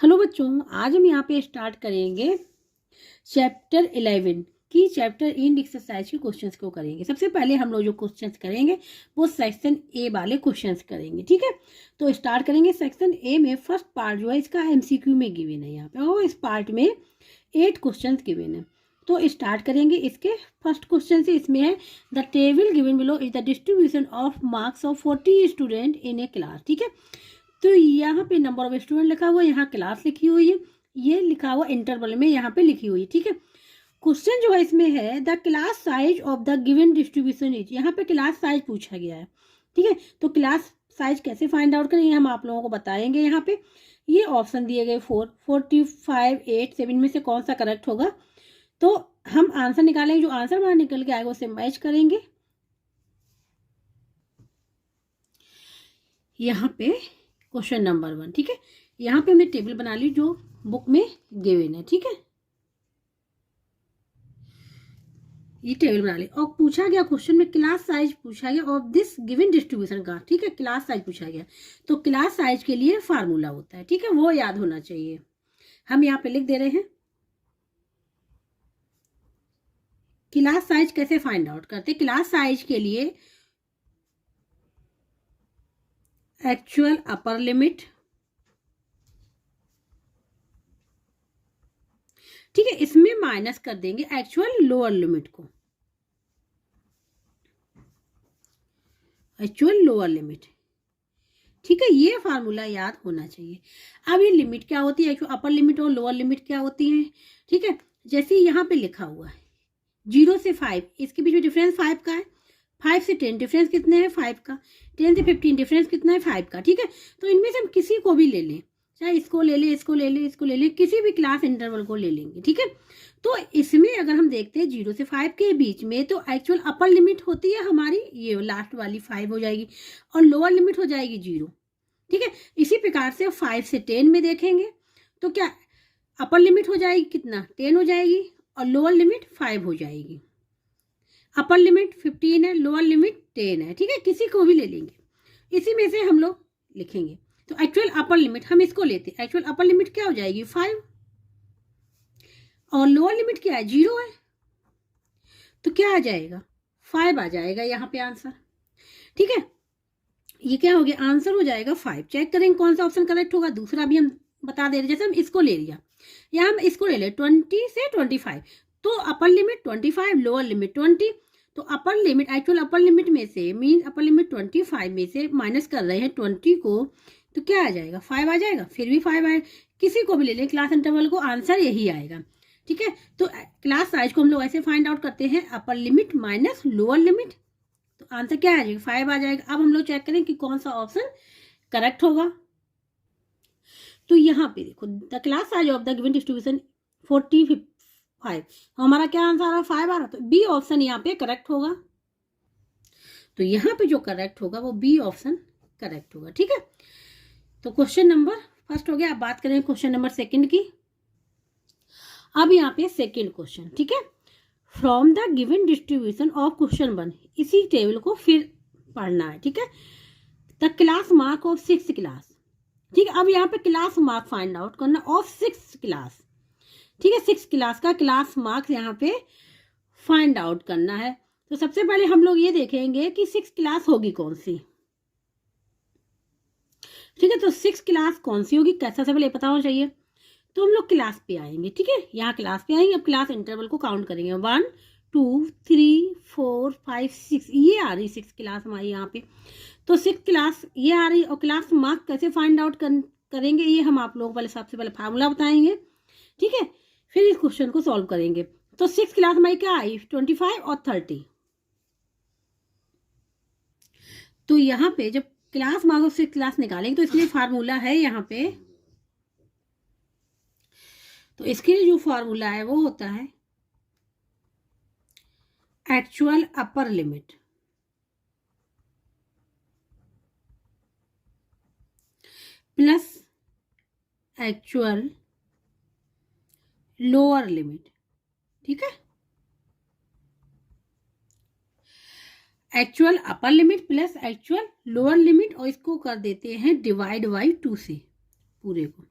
Hello बच्चों, आज हम यहाँ पे स्टार्ट करेंगे चैप्टर 11 की चैप्टर इन एक्सरसाइज के क्वेश्चंस को करेंगे। सबसे पहले हम लोग जो क्वेश्चंस करेंगे वो सेक्शन ए वाले क्वेश्चंस करेंगे, ठीक है। तो स्टार्ट करेंगे सेक्शन ए में। फर्स्ट पार्ट जो है इसका एमसीक्यू में गिवन है यहाँ पे, और इस पार्ट में 8 क्वेश्चन गिवन है। तो स्टार्ट करेंगे इसके फर्स्ट क्वेश्चन से। इसमें है the table given below is the distribution of marks of 40 student in A class, ठीक है। तो यहाँ पे नंबर ऑफ स्टूडेंट लिखा हुआ है, यहाँ क्लास लिखी हुई है, ये लिखा हुआ इंटरवल में यहाँ पे लिखी हुई है, ठीक है। क्वेश्चन जो है इसमें है the class size of the given distribution is, यहाँ पे क्लास साइज पूछा गया है, ठीक है। तो क्लास साइज कैसे फाइंड आउट करेंगे हम आप लोगों को बताएंगे। यहाँ पे ये ऑप्शन दिए गए 4, 45, 8, 7 में से कौन सा करेक्ट होगा। तो हम आंसर निकालेंगे, जो आंसर बाहर निकल के आएगा उसे मैच करेंगे। यहाँ पे क्वेश्चन नंबर 1, ठीक है। यहाँ पे हमने टेबल बना ली जो बुक में गिवन है, ठीक है। ये टेबल बना ली और पूछा गया क्वेश्चन में क्लास साइज पूछा गया ऑफ दिस गिवन डिस्ट्रीब्यूशन का, ठीक है। क्लास साइज पूछा गया तो क्लास साइज के लिए फार्मूला होता है, ठीक है, वो याद होना चाहिए। हम यहाँ पे लिख दे रहे हैं क्लास साइज कैसे फाइंड आउट करते। क्लास साइज के लिए एक्चुअल अपर लिमिट, ठीक है, इसमें माइनस कर देंगे एक्चुअल लोअर लिमिट को, एक्चुअल लोअर लिमिट, ठीक है। ये फार्मूला याद होना चाहिए। अब ये लिमिट क्या होती है, एक्चुअल अपर लिमिट और लोअर लिमिट क्या होती है, ठीक है। जैसे यहाँ पे लिखा हुआ है 0 से 5, इसके बीच में डिफरेंस 5 का है। 5 से 10 डिफरेंस कितने हैं 5 का। 10 से 15 डिफरेंस कितना है 5 का, ठीक है। तो इनमें से हम किसी को भी ले लें, चाहे इसको ले लें, इसको ले लें, इसको ले लें, किसी भी क्लास इंटरवल को ले लेंगे, ठीक है। तो इसमें अगर हम देखते हैं 0 से 5 के बीच में, तो एक्चुअल अपर लिमिट होती है हमारी ये लास्ट वाली 5 हो जाएगी और लोअर लिमिट हो जाएगी 0, ठीक है। इसी प्रकार से 5 से 10 में देखेंगे तो क्या अपर लिमिट हो जाएगी कितना 10 हो जाएगी और लोअर लिमिट 5 हो जाएगी। अपर लिमिट 15 है, लोअर लिमिट 10 है, ठीक है। किसी को भी ले लेंगे, इसी में से हम लोग लिखेंगे। तो एक्चुअल अपर लिमिट हम इसको लेते हैं, एक्चुअल अपर लिमिट क्या हो जाएगी 5 और लोअर लिमिट क्या है 0 है, तो क्या आ जाएगा 5 आ जाएगा यहाँ पे आंसर, ठीक है। ये क्या हो गया आंसर हो जाएगा 5। चेक करेंगे कौन सा ऑप्शन करेक्ट होगा। दूसरा भी हम बता दे रहे, जैसे हम इसको ले लिया या हम इसको ले ले 20 से 25, तो अपर लिमिट 25, लोअर लिमिट 20। तो upper limit actual upper limit में से मीन अपर लिमिट 25 में से माइनस कर रहे हैं 20 को, तो क्या आ जाएगा 5 आ जाएगा। फिर भी 5 आएगा, किसी को भी ले लें क्लास इंटरवल को, आंसर यही आएगा, ठीक है। तो क्लास साइज को हम लोग ऐसे फाइंड आउट करते हैं, upper limit minus lower limit, तो आंसर क्या आ जाएगा 5 आ जाएगा। अब हम लोग चेक करें कि कौन सा ऑप्शन करेक्ट होगा। तो यहाँ पे देखो the class size of the given distribution 45, हमारा क्या आंसर आ रहा 5 आ रहा, तो बी ऑप्शन यहाँ पे करेक्ट होगा। तो यहाँ पे जो करेक्ट होगा वो बी ऑप्शन करेक्ट होगा, ठीक है। तो क्वेश्चन नंबर फर्स्ट हो गया। अब बात करें क्वेश्चन नंबर सेकंड की। अब यहाँ पे सेकंड क्वेश्चन, ठीक है। From the given distribution of question 1, इसी टेबल को फिर पढ़ना है, ठीक है। The class mark of 6 class, ठीक है। अब यहाँ पे क्लास मार्क फाइंड आउट करना ऑफ 6 क्लास, ठीक है। 6 क्लास का क्लास मार्क्स यहाँ पे फाइंड आउट करना है। तो सबसे पहले हम लोग ये देखेंगे कि 6 क्लास होगी कौन सी, ठीक है। तो 6 क्लास कौन सी होगी कैसा से पहले पता होना चाहिए। तो हम लोग क्लास पे आएंगे, ठीक है, यहाँ क्लास पे आएंगे। अब क्लास इंटरवल को काउंट करेंगे 1 2 3 4 5 6, ये आ रही 6 क्लास हमारी यहाँ पे। तो 6 क्लास ये आ रही, और क्लास मार्क कैसे फाइंड आउट करेंगे ये हम आप लोगों को पहले सबसे पहले फार्मूला बताएंगे, ठीक है। फिर इस क्वेश्चन को सॉल्व करेंगे। तो 6 क्लास हमारी क्या आई 25 और 30। तो यहाँ पे जब क्लास मार्क ऑफ 6 क्लास निकालेंगे तो इसलिए फार्मूला है यहाँ पे, तो इसके लिए जो फार्मूला है वो होता है actual upper limit plus actual lower limit, ठीक है। Actual upper limit plus actual lower limit, और इसको कर देते हैं डिवाइड बाई 2 से, पूरे को,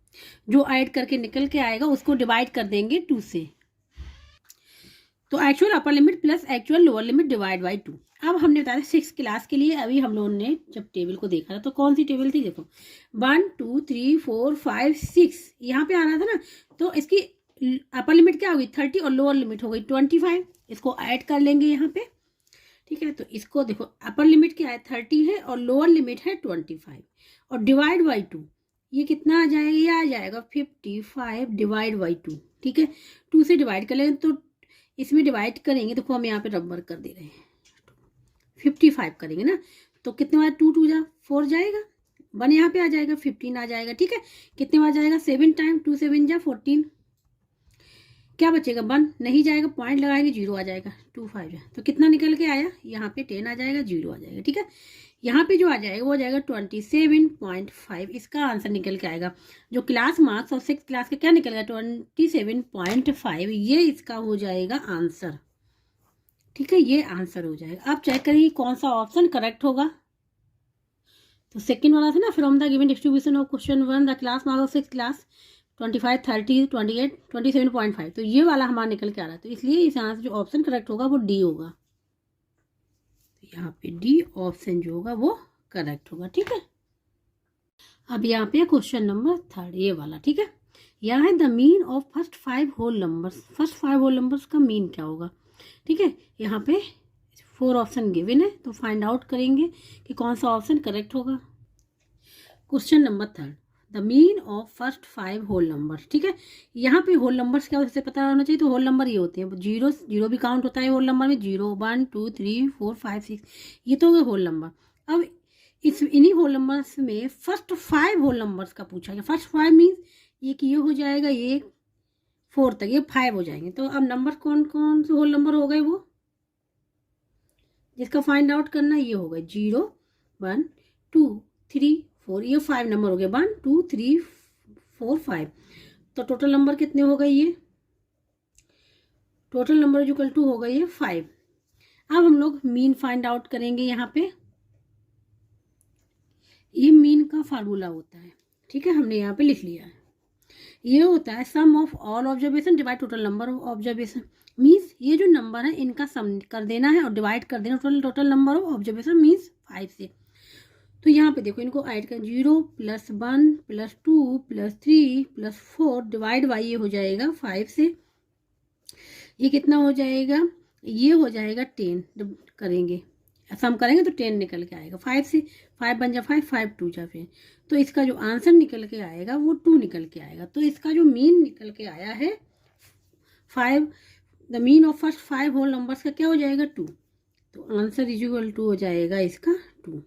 जो ऐड करके निकल के आएगा उसको डिवाइड कर देंगे 2 से। तो actual upper limit plus actual lower limit divide by 2। अब हमने बताया 6 क्लास के लिए, अभी हम लोगों ने जब टेबल को देखा था तो कौन सी टेबल थी, देखो 1 2 3 4 5 6 यहाँ पे आ रहा था ना, तो इसकी अपर लिमिट क्या होगी 30 और लोअर लिमिट हो गई 25। इसको ऐड कर लेंगे यहाँ पे, ठीक है। तो इसको देखो अपर लिमिट क्या है 30 है और लोअर लिमिट है 25 और डिवाइड बाई 2, ये कितना आ जाएगा, ये आ जाएगा 55 डिवाइड बाई 2, ठीक है। 2 से डिवाइड कर लेंगे तो इसमें डिवाइड करेंगे, देखो हम यहाँ पे नंबर कर दे रहे हैं 55 करेंगे ना, तो कितने बार 2 2 जा 4 जाएगा, 1 यहाँ पे आ जाएगा 15 आ जाएगा, ठीक है। कितने बार जाएगा 7 टाइम, 2 7 जा 14, क्या बचेगा 1 नहीं जाएगा, पॉइंट लगाएंगे 0 आ जाएगा, 2 5 जा, तो कितना निकल के आया, यहाँ पे 10 आ जाएगा 0 आ जाएगा, ठीक है। यहाँ पे जो आ जाएगा वो आ जाएगा 27.5, इसका आंसर निकल के आएगा। जो क्लास मार्क्स और 6 क्लास का क्या निकल गया 27.5, ये इसका हो जाएगा आंसर, ठीक है। ये आंसर हो जाएगा। अब चेक करिए कौन सा ऑप्शन करेक्ट होगा। तो सेकंड वाला था ना, from the given distribution of question 1 the class marks of 6 class 25 30 28 27.5, तो ये वाला हमारा निकल के आ रहा है, तो इसलिए इस आंसर जो ऑप्शन करेक्ट होगा वो डी होगा। यहाँ पे डी ऑप्शन जो होगा वो करेक्ट होगा, ठीक है। अब यहाँ पे क्वेश्चन नंबर 3 ये वाला, ठीक है। यहाँ है the mean of first 5 whole numbers, first 5 whole numbers का मीन क्या होगा, ठीक है। यहाँ पे 4 ऑप्शन गिवन है, तो फाइंड आउट करेंगे कि कौन सा ऑप्शन करेक्ट होगा। Question number 3 the mean of first 5 whole number, ठीक है। यहाँ पे होल नंबर्स क्या होते हैं पता होना चाहिए, तो होल नंबर ये होते हैं, जीरो जीरो भी काउंट होता है होल नंबर में, 0 1 2 3 4 5 6, ये तो हो गए होल नंबर। अब इन्हीं होल नंबर्स में फर्स्ट 5 होल नंबर्स का पूछा गया। फर्स्ट 5 मीन्स ये कि ये हो जाएगा, ये 4 तक, ये 5 हो जाएंगे। तो अब नंबर कौन कौन से होल नंबर हो गए, वो जिसका फाइंड आउट करना ये होगा 0 1 2 3 4, ये 5 नंबर हो गए, 1 2 3 4 5। तो टोटल नंबर कितने हो गए, ये टोटल नंबर जो इक्वल टू हो गई है 5। अब हम लोग मीन फाइंड आउट करेंगे। यहाँ पे ये मीन का फार्मूला होता है, ठीक है, हमने यहाँ पे लिख लिया है। ये होता है sum of all observation divide total number of observation, means ये जो नंबर है इनका सम कर देना है और डिवाइड कर देना total number of observation means 5 से। तो यहाँ पे देखो इनको ऐड कर 0 + 1 + 2 + 3 + 4 डिवाइड बाई ये हो जाएगा 5 से, ये कितना हो जाएगा, ये हो जाएगा 10, करेंगे सम करेंगे तो 10 निकल के आएगा 5 से, 5 बन जा 5 5 2 जा फिर, तो इसका जो आंसर निकल के आएगा वो 2 निकल के आएगा। तो इसका जो मीन निकल के आया है 5, the mean of first 5 whole numbers का क्या हो जाएगा 2, तो आंसर इक्वल टू हो जाएगा इसका 2,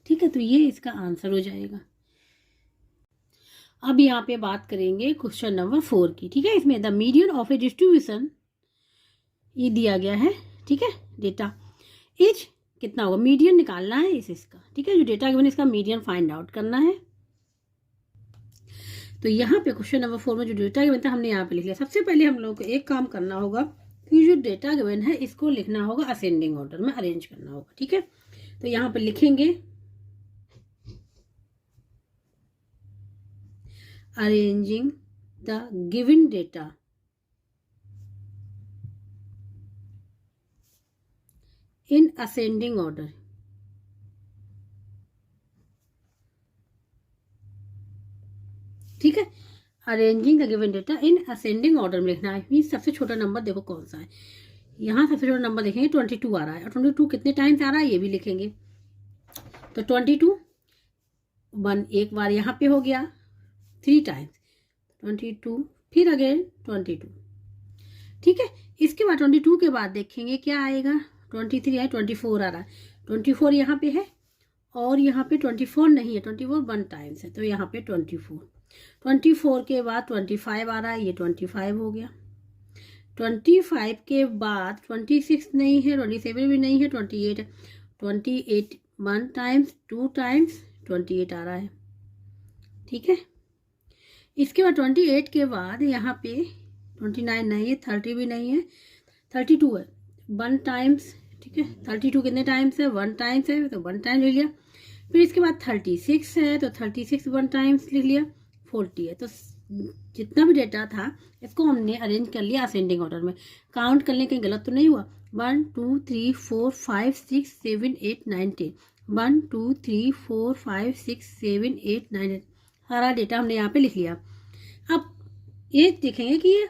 ठीक है। तो ये इसका आंसर हो जाएगा। अब यहाँ पे बात करेंगे क्वेश्चन नंबर 4 की, ठीक है। इसमें the median of A distribution ये दिया गया है, ठीक है। डेटा इज कितना होगा, मीडियन निकालना है इसका, ठीक है। जो डेटा गिवन इसका मीडियन फाइंड आउट करना है। तो यहाँ पे क्वेश्चन नंबर 4 में जो डेटा गिवन था हमने यहाँ पे लिख लिया। सबसे पहले हम लोगों को एक काम करना होगा कि जो डेटा गिवन है इसको लिखना होगा असेंडिंग ऑर्डर में, अरेंज करना होगा, ठीक है। तो यहाँ पे लिखेंगे arranging the given data in ascending order, ठीक है। Arranging the given data in ascending order में लिखना है, मीन सबसे छोटा नंबर देखो कौन सा है, यहाँ सबसे छोटा नंबर देखेंगे 22 आ रहा है, और 22 कितने टाइम्स आ रहा है ये भी लिखेंगे। तो 22 1 एक बार यहाँ पे हो गया 3 टाइम्स 22, फिर अगेन 22, ठीक है। इसके बाद 22 के बाद देखेंगे क्या आएगा, 23 है, 24 आ रहा है, 24 यहाँ पे है और यहाँ पे 24 नहीं है, 24 1 टाइम्स है, तो यहाँ पे 24 के बाद 25 आ रहा है, ये 25 हो गया। 25 के बाद 26 नहीं है, 27 भी नहीं है, 28 है, 28 1 टाइम्स 2 टाइम्स 28 आ रहा है, ठीक है। इसके बाद 28 के बाद यहाँ पे 29 नहीं है, 30 भी नहीं है, 32 है 1 टाइम्स, ठीक है। 32 कितने टाइम्स है 1 टाइम्स है, तो 1 टाइम ले लिया। फिर इसके बाद 36 है, तो 36 1 टाइम्स लिख लिया, 40 है। तो जितना भी डेटा था इसको हमने अरेंज कर लिया असेंडिंग ऑर्डर में। काउंट करने कहीं गलत तो नहीं हुआ। 1 2 3 4 5 6 7 8 9 10, 1 2 3 4 5 6 7 8 9 10, सारा डेटा हमने यहाँ पे लिख लिया। अब ये देखेंगे कि ये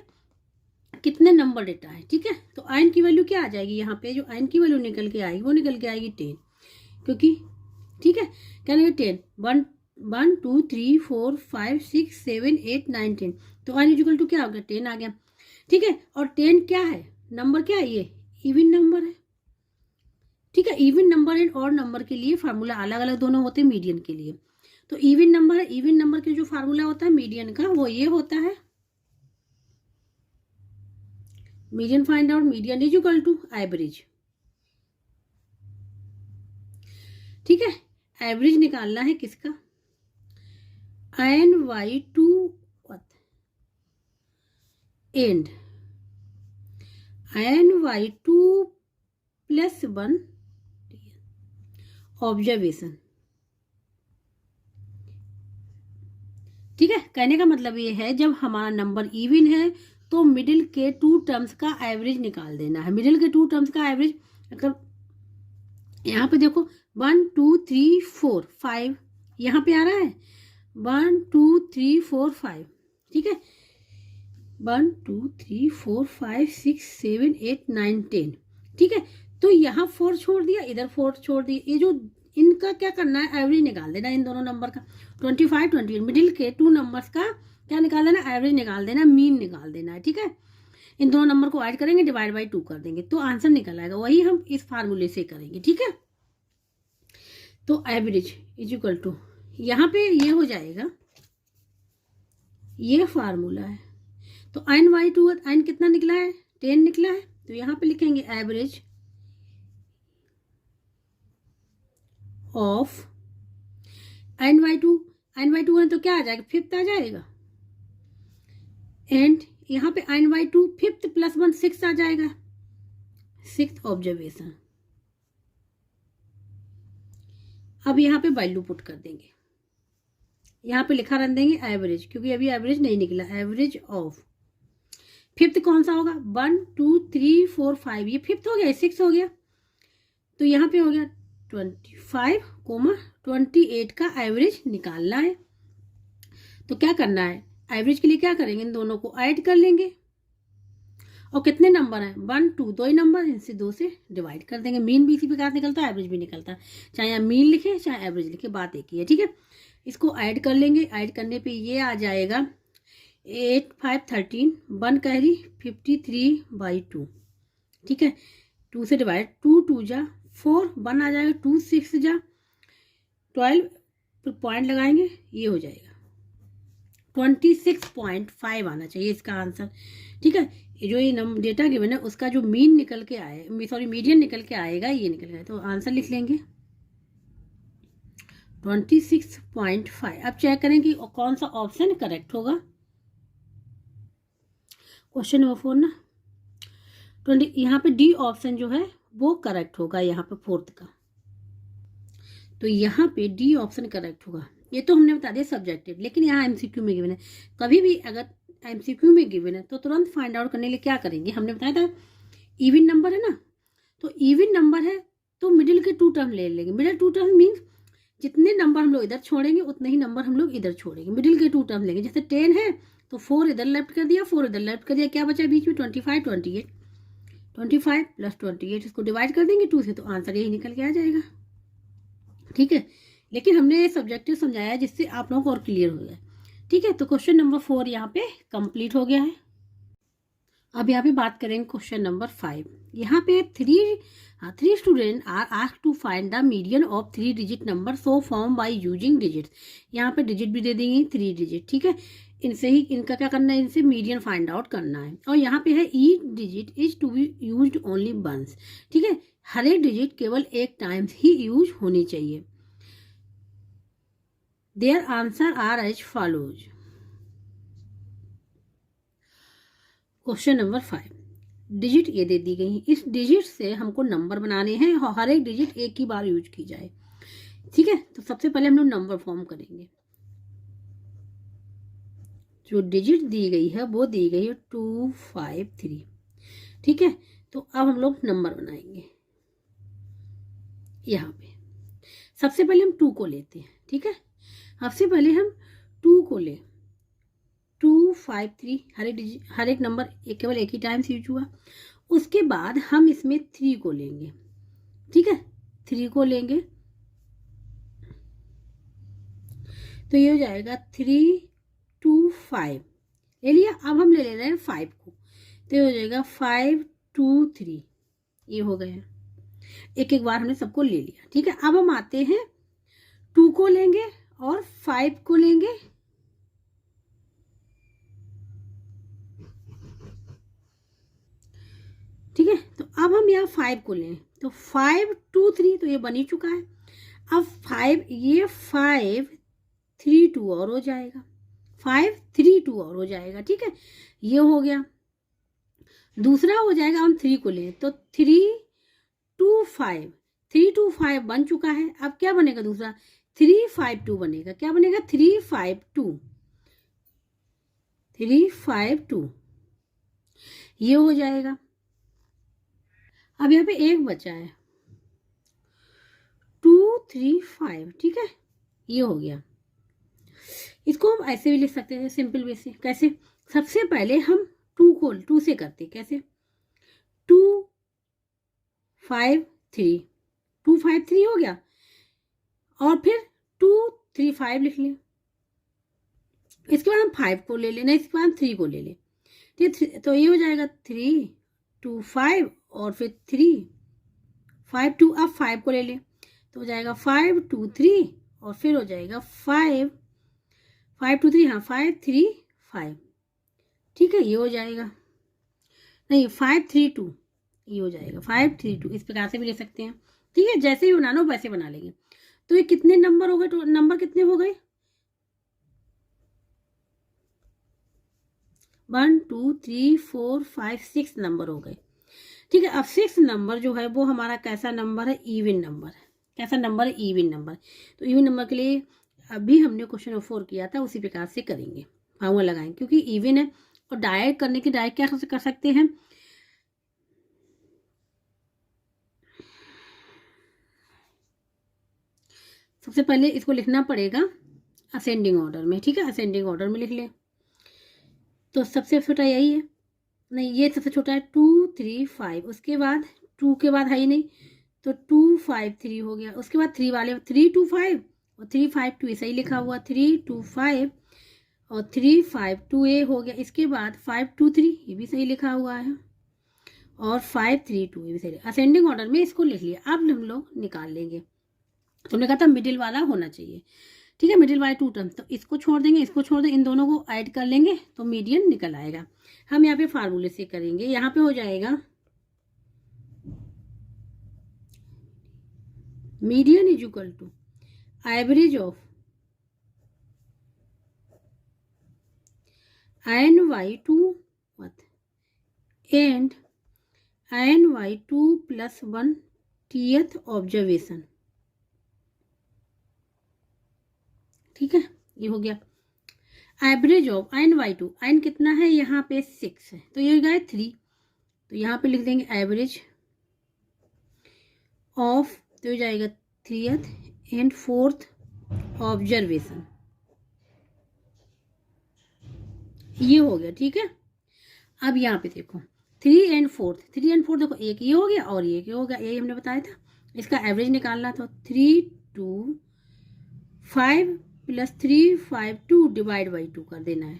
कितने नंबर डेटा है, ठीक है। तो आयन की वैल्यू क्या आ जाएगी, यहाँ पे जो आयन की वैल्यू निकल के आएगी वो निकल के आएगी 10, क्योंकि ठीक है क्या नहीं 10, 1 1 2 3 4 5 6 7 8 9 10, तो आयन इक्वल टू क्या हो गया 10 आ गया, ठीक है। और 10 क्या है, नंबर क्या है, ये इवन नंबर है, ठीक है। Even number and odd number के लिए फार्मूला अलग अलग दोनों होते हैं मीडियन के लिए। तो इवन नंबर है, इवन नंबर के जो फार्मूला होता है मीडियन का वो ये होता है, median find out, median is equal to average, ठीक है। एवरेज निकालना है किसका, NY2 and NY2 plus 1 observation, ठीक है। कहने का मतलब ये है जब हमारा नंबर इवन है तो मिडिल के 2 टर्म्स का एवरेज निकाल देना है। मिडिल के 2 टर्म्स का एवरेज मतलब यहाँ पे देखो 1 2 3 4 5 यहाँ पे आ रहा है 1 2 3 4 5, ठीक है। 1 2 3 4 5 6 7 8 9 10, ठीक है। तो यहाँ 4 छोड़ दिया, इधर 4 छोड़ दिया, ये जो इनका क्या करना है एवरेज निकाल देना, इन दोनों नंबर का 25 28 मिडिल के 2 नंबर्स का क्या निकाल देना, एवरेज निकाल देना, मीन निकाल देना है, ठीक है। इन दोनों नंबर को ऐड करेंगे, डिवाइड बाई 2 कर देंगे तो आंसर निकल आएगा। वही हम इस फार्मूले से करेंगे, ठीक है। तो एवरेज इज इक्वल टू यहाँ पे ये हो जाएगा, ये फार्मूला है। तो NY2 n कितना निकला है 10 निकला है, तो यहाँ पे लिखेंगे एवरेज ऑफ NY2 है तो क्या आ जाएगा 5th आ जाएगा, एंड यहाँ पे NY2 5th प्लस 1 6 आ जाएगा, 6th ऑब्जर्वेशन। अब यहाँ पे वैल्यू पुट कर देंगे, यहाँ पे लिखा रख देंगे एवरेज, क्योंकि अभी एवरेज नहीं निकला। एवरेज ऑफ 5th कौन सा होगा 1 2 3 4 5, ये 5th हो गया, 6 हो गया, तो यहाँ पे हो गया 25, 28 का एवरेज निकालना है। तो क्या करना है, एवरेज के लिए क्या करेंगे, इन दोनों को ऐड कर लेंगे। और कितने नंबर हैं 1 2, 2 ही नंबर, इनसे 2 से डिवाइड कर देंगे। मीन भी इसी प्रकार निकलता है, एवरेज भी निकलता है, चाहे यहाँ मीन लिखे चाहे एवरेज लिखे, बात एक ही है, ठीक है। इसको ऐड कर लेंगे, ऐड करने पे ये आ जाएगा 8 5 13, 1 कैरी 53/2, ठीक है। 2 से डिवाइड, 2 2 जा 4, 1 आ जाएगा, 2 6 जा 12, फिर पॉइंट लगाएंगे, ये हो जाएगा 26.5 आना चाहिए इसका आंसर, ठीक है। ये जो ये डेटा गिवन है उसका जो मीन निकल के आए, सॉरी मीडियन निकल के आएगा, ये निकल गया, तो आंसर लिख लेंगे 26.5। अब चेक करें कि कौन सा ऑप्शन करेक्ट होगा। क्वेश्चन नंबर 4 ना 20, यहाँ पे डी ऑप्शन जो है वो करेक्ट होगा, यहाँ पे 4th का, तो यहाँ पे डी ऑप्शन करेक्ट होगा। ये तो हमने बता दिया सब्जेक्टिव, लेकिन यहाँ एमसीक्यू में गिवन है। कभी भी अगर एमसीक्यू में गिवन है तो तुरंत फाइंड आउट करने के लिए क्या करेंगे, हमने बताया था इवन नंबर है ना, तो इवन नंबर है तो मिडिल के 2 टर्म ले लेंगे। मिडिल 2 टर्म मीन्स जितने नंबर हम लोग इधर छोड़ेंगे उतने ही नंबर हम लोग इधर छोड़ेंगे, मिडिल के 2 टर्म लेंगे। जैसे 10 है तो 4 इधर लेफ्ट कर दिया, 4 इधर लेफ्ट कर दिया, क्या बचा बीच में 25 28, 25 प्लस 28, इसको डिवाइड कर देंगे 2 से, तो आंसर यही निकल के आ जाएगा, ठीक है। लेकिन हमने सब्जेक्टिव समझाया जिससे आप लोगों को और क्लियर हो जाए, ठीक है। तो क्वेश्चन नंबर 4 यहाँ पे कंप्लीट हो गया है। अब यहाँ पे बात करेंगे क्वेश्चन नंबर 5। यहाँ पे 3 student are asked to find the median of 3 digit number so form by using digit. यहाँ पे डिजिट भी दे देंगे 3 डिजिट, ठीक है। इनसे ही इनका क्या करना है, इनसे मीडियन फाइंड आउट करना है। और यहाँ पे है each digit is to be used only once, ठीक है। हर एक डिजिट केवल एक टाइम्स ही यूज होनी चाहिए। Their answer are as follows. Question number 5, digit ये दे दी गई, इस डिजिट से हमको नंबर बनाने हैं और हर एक डिजिट एक ही बार यूज की जाए। ठीक है, तो सबसे पहले हम लोग नंबर फॉर्म करेंगे। जो डिजिट दी गई है वो दी गई है 253। ठीक है, तो अब हम लोग नंबर बनाएंगे। यहाँ पे सबसे पहले हम 2 को लेते हैं। ठीक है, सबसे पहले हम 2 को ले, 253, हर एक नंबर केवल एक ही टाइम्स यूज हुआ। उसके बाद हम इसमें 3 को लेंगे। ठीक है, 3 को लेंगे तो ये हो जाएगा 325 ले लिया। अब हम ले रहे हैं 5 को, तो ये हो जाएगा 523। ये हो गया, एक एक बार हमने सबको ले लिया। ठीक है, अब हम आते हैं 2 को लेंगे और 5 को लेंगे। ठीक है, तो अब हम यहाँ 5 को लें तो 523, तो ये बन ही चुका है। अब 5, ये 532 और हो जाएगा, 532 और हो जाएगा। ठीक है, ये हो गया। दूसरा हो जाएगा, हम 3 को लें तो 325 बन चुका है। अब क्या बनेगा दूसरा, 352 बनेगा। क्या बनेगा, 352 ये हो जाएगा। अब यहाँ पे एक बचा है 235। ठीक है, ये हो गया। इसको हम ऐसे भी लिख सकते हैं सिंपल वे से। कैसे, सबसे पहले हम 2 से करते, कैसे, 253 हो गया और फिर 235 लिख लें। इसके बाद हम 5 को ले लेना, इसके बाद हम 3 को ले लें। ठीक, तो ये हो जाएगा 325 और फिर 352। अब 5 को ले लें तो हो जाएगा 523 और फिर हो जाएगा 523, हाँ 535। ठीक है, ये हो जाएगा, नहीं 532, ये हो जाएगा 532। इस प्रकार से भी ले सकते हैं। ठीक है, जैसे ही बनाना हो वैसे बना लेंगे। तो ये कितने नंबर हो गए, तो नंबर कितने हो गए, 1 2 3 4 5 6 नंबर हो गए। ठीक है, अब 6 नंबर जो है वो हमारा कैसा नंबर है, इवन नंबर है। कैसा नंबर है, इवन नंबर। तो इवन नंबर के लिए अभी हमने क्वेश्चन 4 किया था, उसी प्रकार से करेंगे, फार्मूला लगाएंगे, क्योंकि इवन है। और डायरेक्ट करने की डायरेक्ट क्या कर सकते हैं, सबसे पहले इसको लिखना पड़ेगा असेंडिंग ऑर्डर में। ठीक है, असेंडिंग ऑर्डर में लिख लें। तो सबसे छोटा यही है, नहीं ये सबसे छोटा है 235। उसके बाद 2 के बाद है ही नहीं, तो 253 हो गया। उसके बाद 3 वाले 325 और 352 ऐसा ही लिखा हुआ, 325 और 352 ये हो गया। इसके बाद 523 ये भी सही लिखा हुआ है और 532 ये भी सही। असेंडिंग ऑर्डर में इसको लिख लिया। अब हम लोग निकाल लेंगे। तुमने कहा था मिडिल वाला होना चाहिए। ठीक है, मिडिल वाले 2 टर्म, तो इसको छोड़ देंगे, इसको छोड़ देंगे, इन दोनों को ऐड कर लेंगे तो मीडियन निकल आएगा। हम यहाँ पे फार्मूले से करेंगे। यहाँ पे हो जाएगा median is equal to average of ny2 and ny2 plus 1 टीएथ ऑब्जर्वेशन। ठीक है, ये हो गया एवरेज ऑफ ny2। n कितना है यहाँ पे 6 है, तो ये हो गया 3। तो यहाँ पे लिख देंगे एवरेज ऑफ, तो हो जाएगा 3th एंड 4th ऑब्जर्वेशन। ये हो गया। ठीक है, अब यहाँ पे देखो 3 एंड 4 देखो, एक ये हो गया और ये हो गया, यही हमने बताया था। इसका एवरेज निकालना था, 325 प्लस 352 डिवाइड बाई 2 कर देना है।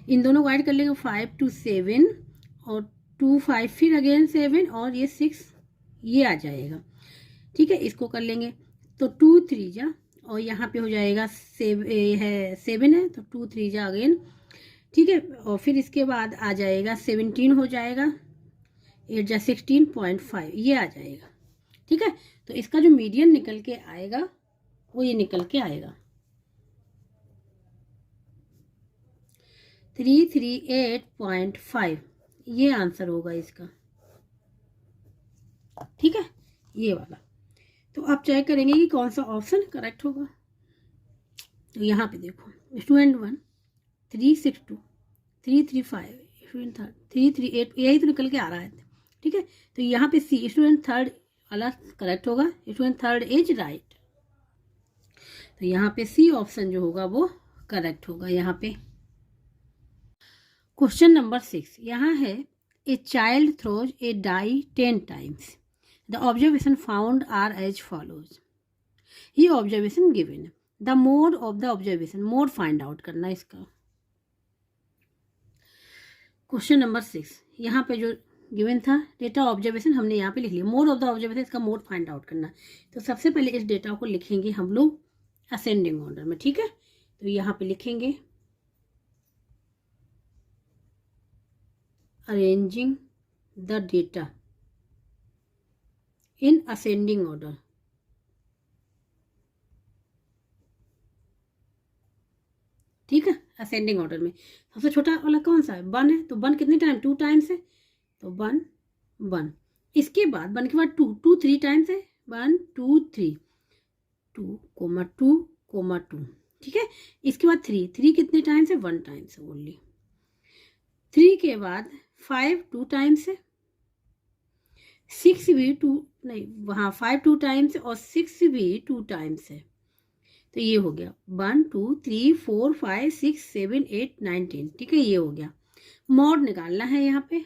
इन दोनों को ऐड कर लेंगे, 5 2 7 और 2 5 फिर अगेन 7 और ये 6 ये आ जाएगा। ठीक है, इसको कर लेंगे तो 2 3 जा और यहाँ पे हो जाएगा 7 है तो 2 3 जा अगेन। ठीक है, और फिर इसके बाद आ जाएगा 17 हो जाएगा, 8 जा 16.5 ये आ जाएगा। ठीक है, तो इसका जो मीडियन निकल के आएगा वो ये निकल के आएगा 338.5। ये आंसर होगा इसका। ठीक है, ये वाला। तो आप चेक करेंगे कि कौन सा ऑप्शन करेक्ट होगा। तो यहाँ पे देखो, स्टूडेंट 1 362 335, स्टूडेंट थर्ड 338, यही तो निकल के आ रहा है, ठीक है। तो यहाँ पे सी, स्टूडेंट थर्ड वाला करेक्ट होगा, स्टूडेंट थर्ड इज राइट। तो यहाँ पे सी ऑप्शन जो होगा वो करेक्ट होगा यहाँ पे। क्वेश्चन नंबर 6 यहाँ है, a child throws a die 10 times, the observation found are as follows. ये ऑब्जर्वेशन गिवन है, the mode of the observation, mode find out करना है इसका। क्वेश्चन नंबर 6 यहाँ पे जो गिवन था डेटा ऑब्जर्वेशन हमने यहाँ पे लिख लिया, मोड ऑफ द ऑब्जर्वेशन इसका मोड फाइंड आउट करना है। तो सबसे पहले इस डेटा को लिखेंगे हम लोग असेंडिंग ऑर्डर में, ठीक है। तो यहाँ पे लिखेंगे arranging the data in ascending order, ठीक है। असेंडिंग ऑर्डर में सबसे छोटा वाला कौन सा है, 1 है, तो 1 कितने टाइम, 2 टाइम्स है, तो 1 1। इसके बाद 1 के बाद 2 2 3 टाइम्स है, 1 2 3 2 2 2, ठीक है। इसके बाद 3 3 कितने टाइम्स है, 1 टाइम्स है ओनली। 3 के बाद 5 2 टाइम्स है, 6 भी 2 नहीं, वहाँ 5 2 टाइम्स है और 6 भी 2 टाइम्स है। तो ये हो गया 1 2 3 4 5 6 7 8 9 10, ठीक है। ये हो गया, मोड निकालना है यहाँ पे।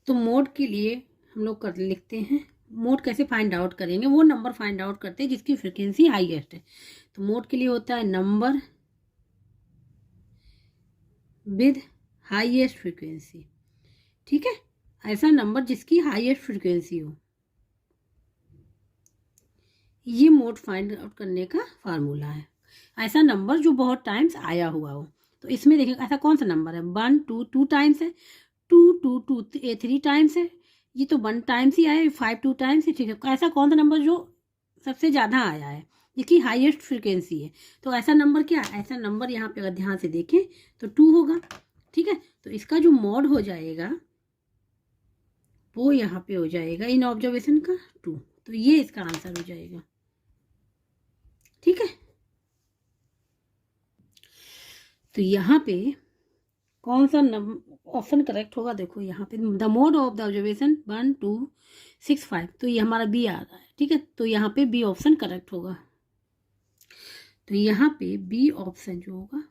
तो मोड के लिए हम लोग कर लिखते हैं, मोड कैसे फाइंड आउट करेंगे, वो नंबर फाइंड आउट करते हैं जिसकी फ्रिक्वेंसी हाईएस्ट है। तो मोड के लिए होता है नंबर विद हाईएस्ट फ्रिक्वेंसी, ठीक है। ऐसा नंबर जिसकी हाईएस्ट फ्रिक्वेंसी हो, ये मोड फाइंड आउट करने का फार्मूला है। ऐसा नंबर जो बहुत टाइम्स आया हुआ हो। तो इसमें देखिए ऐसा कौन सा नंबर है, 1 2 2 टाइम्स है, 2 2 2 3 टाइम्स है, ये तो 1 टाइम्स ही आया है, 5 2 टाइम्स है, ठीक है। ऐसा कौन सा नंबर जो सबसे ज़्यादा आया है, जिसकी हाईएस्ट फ्रिक्वेंसी है। तो ऐसा नंबर क्या है, ऐसा नंबर यहाँ पे अगर ध्यान से देखें तो 2 होगा, ठीक है। तो इसका जो मोड हो जाएगा वो यहाँ पे हो जाएगा इन ऑब्जर्वेशन का 2। तो ये इसका आंसर हो जाएगा, ठीक है। तो यहाँ पे कौन सा ऑप्शन करेक्ट होगा, देखो यहाँ पे the mode of the observation 1 2 6 5, तो ये हमारा बी आ रहा है, ठीक है। तो यहाँ पे बी ऑप्शन करेक्ट होगा। तो यहाँ पे बी ऑप्शन जो होगा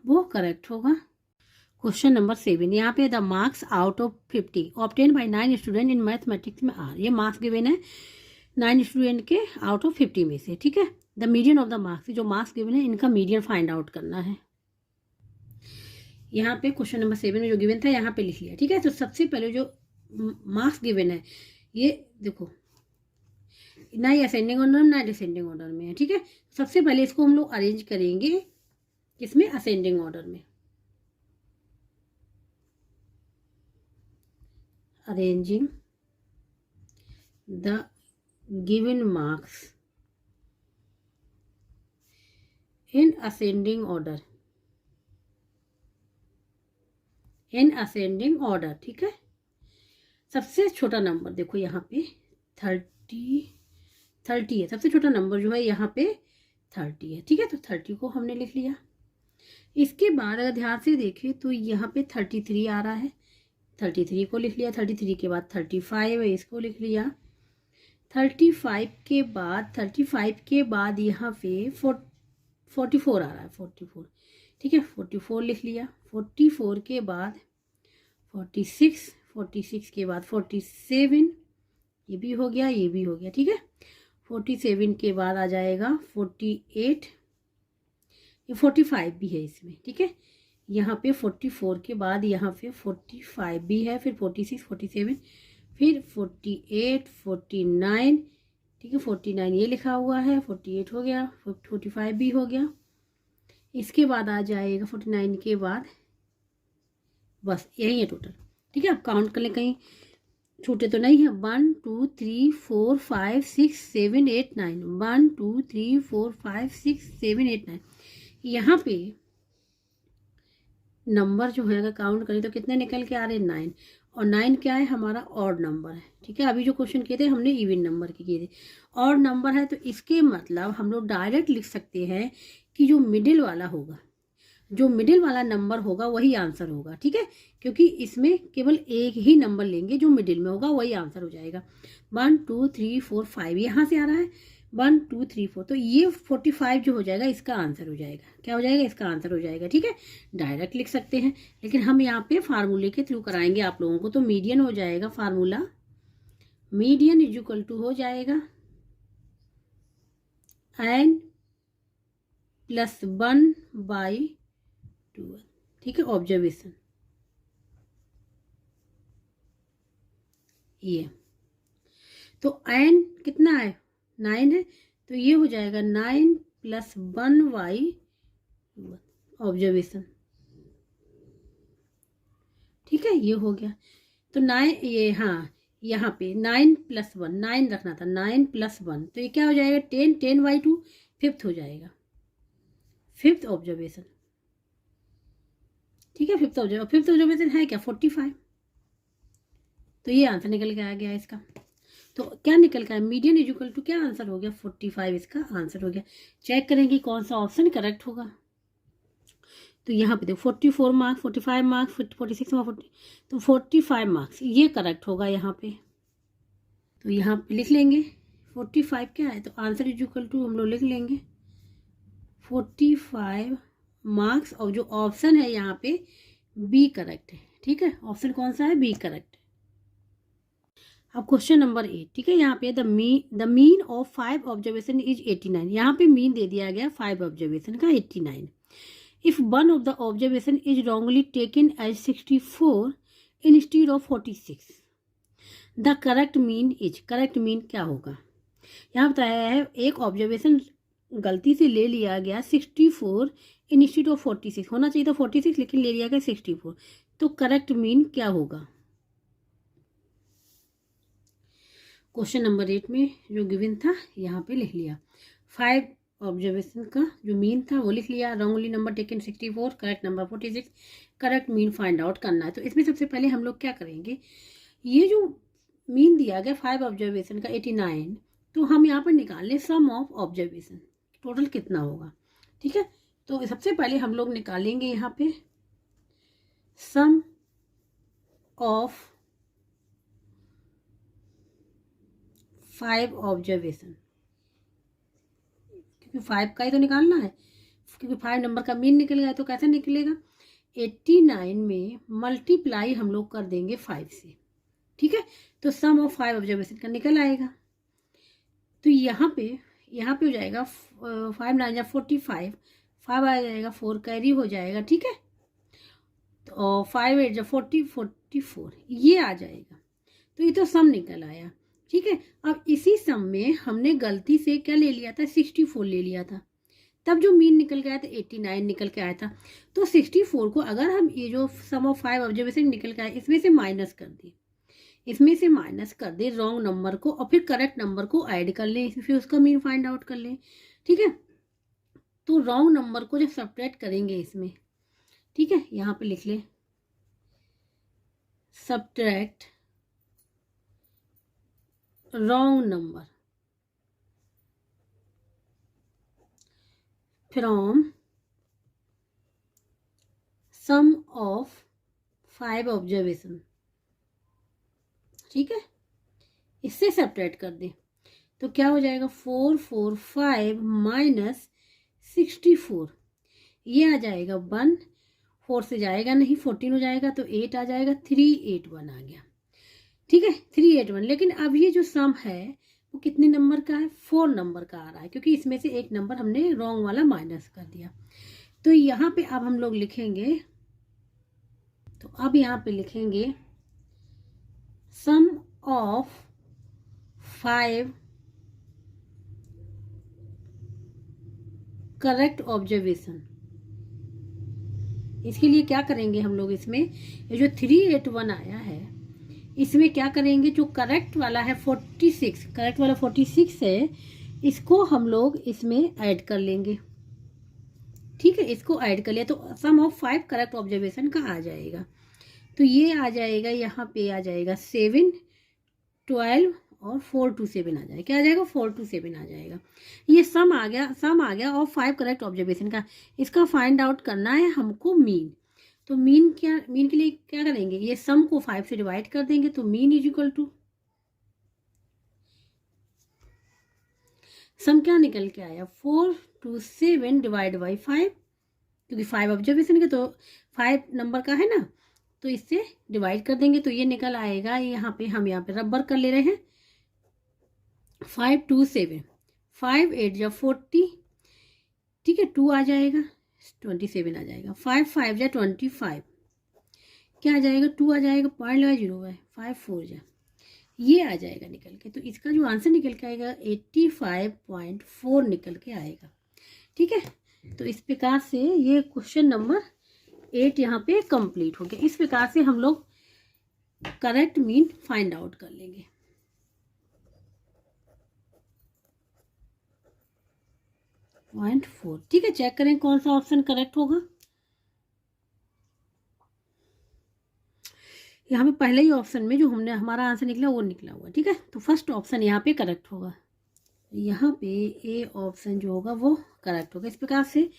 वो करेक्ट होगा। क्वेश्चन नंबर 7 यहाँ पे the marks out of 50 obtain bye 9 student in mathematics में आर, ये मार्क्स गिवन है 9 स्टूडेंट के आउट ऑफ 50 में से, ठीक है। The median of the marks, जो मार्क्स गिवन है इनका मीडियन फाइंड आउट करना है। यहाँ पे क्वेश्चन नंबर 7 में जो गिवन था यहाँ पे लिख लिया, ठीक है। तो सबसे पहले जो मार्क्स गिवन है ये देखो, ना ही असेंडिंग ऑर्डर में ना डिसेंडिंग ऑर्डर में है, ठीक है। सबसे पहले इसको हम लोग अरेंज करेंगे किसमें, असेंडिंग ऑर्डर में। Arranging the given marks in ascending order, in ascending order, ठीक है। सबसे छोटा नंबर देखो यहाँ पे 30 है, सबसे छोटा नंबर जो है यहाँ पे 30 है, ठीक है। तो 30 को हमने लिख लिया। इसके बाद अगर ध्यान से देखें तो यहाँ पे 33 आ रहा है, 33 को लिख लिया। 33 के बाद 35 है, इसको लिख लिया। 35 के बाद यहाँ पे 44 आ रहा है, 44, ठीक है। 44 लिख लिया। 44 के बाद 46 के बाद 47, ये भी हो गया, ये भी हो गया, ठीक है। 47 के बाद आ जाएगा 48, ये 45 भी है इसमें, ठीक है। यहाँ पे 44 के बाद यहाँ पे 45 भी है, फिर 46 47, फिर 48 49, ठीक है। 49 ये लिखा हुआ है, 48 हो गया, 45 भी हो गया। इसके बाद आ जाएगा 49 के बाद, बस यही है टोटल, ठीक है। अब काउंट कर लें, कहीं छूटे तो नहीं है। 1 2 3 4 5 6 7 8 9, 1 2 3 4 5 6 7 8 9। यहाँ पे नंबर जो है अगर काउंट करें तो कितने निकल के आ रहे हैं, 9। और 9 क्या है, हमारा ऑड नंबर है। ठीक है, अभी जो क्वेश्चन किए थे हमने इवन नंबर के किए थे, ऑड नंबर है, तो इसके मतलब हम लोग डायरेक्ट लिख सकते हैं कि जो मिडिल वाला होगा, जो मिडिल वाला नंबर होगा वही आंसर होगा। ठीक है, क्योंकि इसमें केवल एक ही नंबर लेंगे, जो मिडिल में होगा वही आंसर हो जाएगा। 1 2 3 4 5 यहाँ से आ रहा है, 1 2 3 4, तो ये 45 जो हो जाएगा इसका आंसर हो जाएगा। क्या हो जाएगा, इसका आंसर हो जाएगा। ठीक है, डायरेक्ट लिख सकते हैं, लेकिन हम यहाँ पे फार्मूले के थ्रू कराएंगे आप लोगों को। तो मीडियन हो जाएगा, formula median is equal to हो जाएगा n + 1/2। ठीक है, ऑब्जर्वेशन ये, तो n कितना है, 9 है, तो ये हो जाएगा 9 + 1/2 ऑब्जर्वेशन। ठीक है, ये हो गया। तो 9 ये, हाँ यहाँ पे 9 + 1, 9 रखना था, 9 + 1, तो ये क्या हो जाएगा 10, 10/2 5th हो जाएगा, 5th ऑब्जर्वेशन। ठीक है, 5th ऑब्जर्वेशन है क्या, 45। तो ये आंसर निकल के आ गया इसका। तो क्या निकल का है, मीडियन इज इक्वल टू क्या आंसर हो गया, 45 इसका आंसर हो गया। चेक करेंगे कौन सा ऑप्शन करेक्ट होगा। तो यहाँ पे देखो 44 मार्क्स, 45 मार्क्स, 46 मार्क्स, तो 45 मार्क्स ये करेक्ट होगा यहाँ पे। तो यहाँ पे लिख लेंगे 45 क्या है, तो आंसर इज इक्वल टू हम लोग लिख लेंगे 45 मार्क्स, और जो ऑप्शन है यहाँ पे बी करेक्ट है। ठीक है, ऑप्शन कौन सा है, बी करेक्ट है। अब क्वेश्चन नंबर 8। ठीक है, यहाँ पे the mean of 5 observation is 89। यहाँ पे मीन दे दिया गया 5 ऑब्जर्वेशन का 89। If one of the observation is wrongly taken as 64 instead of 46, the correct mean is, correct mean क्या होगा। यहाँ बताया है एक ऑब्जर्वेशन गलती से ले लिया गया 64 इंस्टीड ऑफ 46, होना चाहिए था 46 लेकिन ले लिया गया 64, तो करेक्ट मीन क्या होगा। क्वेश्चन नंबर 8 में जो गिवन था यहाँ पे लिख लिया, 5 ऑब्जर्वेशन का जो मीन था वो लिख लिया, wrongly number taken 64, correct number 46, correct mean find out करना है। तो इसमें सबसे पहले हम लोग क्या करेंगे, ये जो मीन दिया गया 5 ऑब्जर्वेशन का 89, तो हम यहाँ पर निकाल लें सम ऑफ ऑब्जर्वेशन, टोटल कितना होगा। ठीक है, तो सबसे पहले हम लोग निकालेंगे यहाँ पे सम ऑफ 5 ऑब्जर्वेशन, क्योंकि 5 का ही तो निकालना है, क्योंकि 5 नंबर का मीन निकल गया। तो कैसे निकलेगा, 89 में मल्टीप्लाई हम लोग कर देंगे 5 से। ठीक है, तो सम ऑफ 5 ऑब्जर्वेशन का निकल आएगा। तो यहाँ पे हो जाएगा 5 9 जा 45, 5 आ जाएगा, 4 कैरी हो जाएगा। ठीक है, तो 5 8 जा 40, 44 ये आ जाएगा। तो ये तो सम निकल आया। ठीक है, अब इसी सम में हमने गलती से क्या ले लिया था, 64 ले लिया था, तब जो मीन निकल के आया था 89 निकल के आया था। तो 64 को अगर हम ये जो सम ऑफ 5 ऑब्जर्वेशन निकल के आया इसमें से माइनस कर दे, इसमें से माइनस कर दे रॉन्ग नंबर को, और फिर करेक्ट नंबर को ऐड कर लें, फिर उसका मीन फाइंड आउट कर लें। ठीक है, तो रॉन्ग नंबर को जब सब्ट्रैक्ट करेंगे इसमें, ठीक है, यहाँ पे लिख लें subtract wrong number from sum of 5 observation. ठीक है, इससे सब्ट्रैक्ट कर दें तो क्या हो जाएगा, 445 माइनस 64, ये आ जाएगा 1, 4 से जाएगा नहीं, 14 हो जाएगा, तो 8 आ जाएगा, 381 आ गया। ठीक है, 381। लेकिन अब ये जो सम है वो कितने नंबर का है, 4 नंबर का आ रहा है, क्योंकि इसमें से एक नंबर हमने रॉन्ग वाला माइनस कर दिया। तो यहाँ पे अब हम लोग लिखेंगे, तो अब यहाँ पे लिखेंगे सम ऑफ 5 करेक्ट ऑब्जर्वेशन। इसके लिए क्या करेंगे हम लोग, इसमें ये जो 381 आया है इसमें क्या करेंगे, जो करेक्ट वाला है 46, करेक्ट वाला 46 है, इसको हम लोग इसमें ऐड कर लेंगे। ठीक है, इसको ऐड कर लिया तो सम ऑफ 5 करेक्ट ऑब्जर्वेशन का आ जाएगा। तो ये आ जाएगा, यहाँ पे आ जाएगा 7, 12 और 4 to 7 आ जाएगा। क्या आ जाएगा? 4 to 7 आ जाएगा। ये सम आ गया और 5 करेक्ट ऑब्जर्वेशन का। इसका फाइंड आउट करना है हमको मीन। तो मीन के लिए क्या करेंगे? ये सम को 5 से डिवाइड कर देंगे, तो मीन इज इक्वल टू, सम क्या निकल के आया? 4 to 7 डिवाइड बाई 5, क्योंकि 5 ऑब्जर्वेशन के तो 5 नंबर का है ना, तो इससे डिवाइड कर देंगे। तो ये निकल आएगा, यहाँ पे हम यहाँ पे रबर कर ले रहे हैं, 5 to 7, 5 8 जा 40, ठीक है, 2 आ जाएगा, 27 आ जाएगा, 5 5 जा 25, क्या आ जाएगा? 2 आ जाएगा, पॉइंट लगा 0 है, 5 4 जा, ये आ जाएगा निकल के। तो इसका जो आंसर निकल के आएगा 85.4 निकल के आएगा। ठीक है, तो इस प्रकार से ये क्वेश्चन नंबर 8 यहाँ पे कंप्लीट हो गया। इस प्रकार से हम लोग करेक्ट मीन फाइंड आउट कर लेंगे। पॉइंट 4, ठीक है, चेक करें कौन सा ऑप्शन करेक्ट होगा। यहाँ पे पहले ही ऑप्शन में जो हमारा आंसर निकला वो निकला हुआ, ठीक है, तो फर्स्ट ऑप्शन यहाँ पे करेक्ट होगा। यहाँ पे ए ऑप्शन जो होगा वो करेक्ट होगा। इस प्रकार से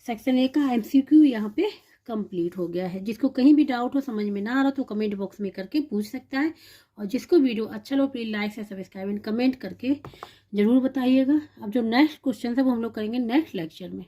सेक्शन ए का एमसीक्यू यहाँ पे कंप्लीट हो गया है। जिसको कहीं भी डाउट हो, समझ में ना आ रहा, तो कमेंट बॉक्स में करके पूछ सकता है। और जिसको वीडियो अच्छा लो, प्लीज लाइक से सब्सक्राइब एंड कमेंट करके ज़रूर बताइएगा। अब जो नेक्स्ट क्वेश्चन है वो हम लोग करेंगे नेक्स्ट लेक्चर में।